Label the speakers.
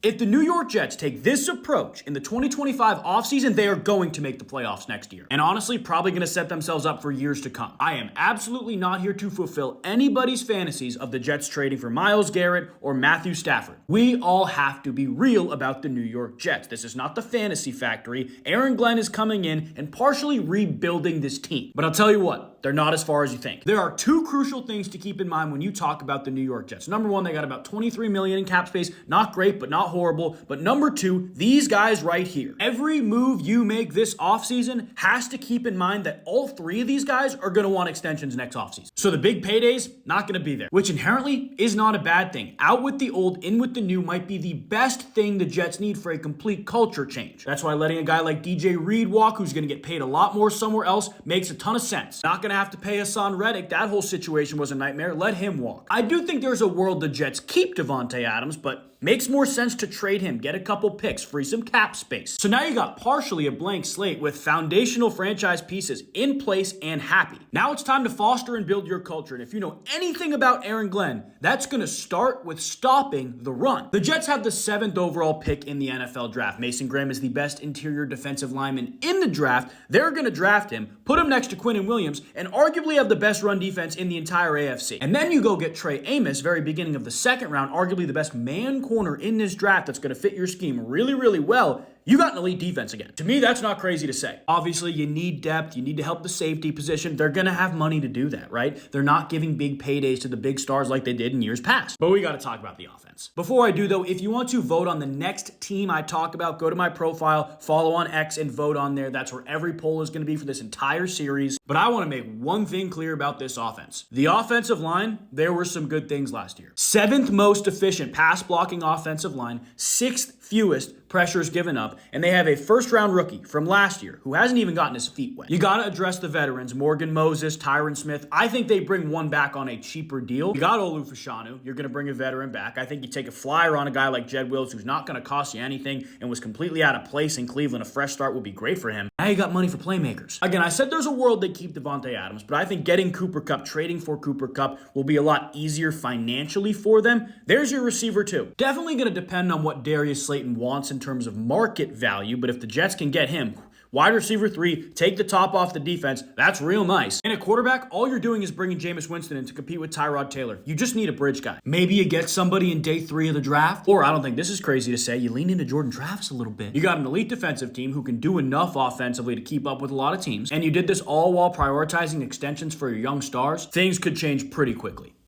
Speaker 1: If the New York Jets take this approach in the 2025 offseason, they are going to make the playoffs next year. And honestly, probably going to set themselves up for years to come. I am absolutely not here to fulfill anybody's fantasies of the Jets trading for Myles Garrett or Matthew Stafford. We all have to be real about the New York Jets. This is not the fantasy factory. Aaron Glenn is coming in and partially rebuilding this team. But I'll tell you what, they're not as far as you think. There are two crucial things to keep in mind when you talk about the New York Jets. Number one, they got about $23 million in cap space. Not great, but not horrible. But number two, these guys right here. Every move you make this offseason has to keep in mind that all three of these guys are going to want extensions next offseason. So the big paydays, not going to be there, which inherently is not a bad thing. Out with the old, in with the new might be the best thing the Jets need for a complete culture change. That's why letting a guy like DJ Reed walk, who's going to get paid a lot more somewhere else, makes a ton of sense. Not going to have to pay Hassan Reddick. That whole situation was a nightmare. Let him walk. I do think there's a world the Jets keep Davante Adams, but makes more sense to trade him, get a couple picks, free some cap space. So now you got partially a blank slate with foundational franchise pieces in place and happy. Now it's time to foster and build your culture. And if you know anything about Aaron Glenn, that's going to start with stopping the run. The Jets have the 7th overall pick in the NFL draft. Mason Graham is the best interior defensive lineman in the draft. They're going to draft him, put him next to Quinnen Williams, and arguably have the best run defense in the entire AFC. And then you go get Trey Amos, very beginning of the 2nd round, arguably the best man corner in this draft that's going to fit your scheme really, really well. You got an elite defense again. To me, that's not crazy to say. Obviously, you need depth. You need to help the safety position. They're going to have money to do that, right? They're not giving big paydays to the big stars like they did in years past. But we got to talk about the offense. Before I do, though, if you want to vote on the next team I talk about, go to my profile, follow on X, and vote on there. That's where every poll is going to be for this entire series. But I want to make one thing clear about this offense. The offensive line, there were some good things last year. 7th most efficient pass blocking offensive line, 6th fewest pressures given up, and they have a first-round rookie from last year who hasn't even gotten his feet wet. You got to address the veterans, Morgan Moses, Tyron Smith. I think they bring one back on a cheaper deal. You got Olu Fashanu. You're going to bring a veteran back. I think you take a flyer on a guy like Jed Wills, who's not going to cost you anything and was completely out of place in Cleveland. A fresh start would be great for him. Now you got money for playmakers. Again, I said there's a world they keep Davante Adams, but I think getting Cooper Kupp, trading for Cooper Kupp will be a lot easier financially for them. There's your receiver too. Definitely going to depend on what Darius Slayton wants in terms of market value, but if the Jets can get him, wide receiver 3, take the top off the defense, that's real nice. And at quarterback, all you're doing is bringing Jameis Winston in to compete with Tyrod Taylor. You just need a bridge guy. Maybe you get somebody in day 3 of the draft, or I don't think this is crazy to say, you lean into Jordan Travis a little bit. You got an elite defensive team who can do enough offensively to keep up with a lot of teams, and you did this all while prioritizing extensions for your young stars. Things could change pretty quickly.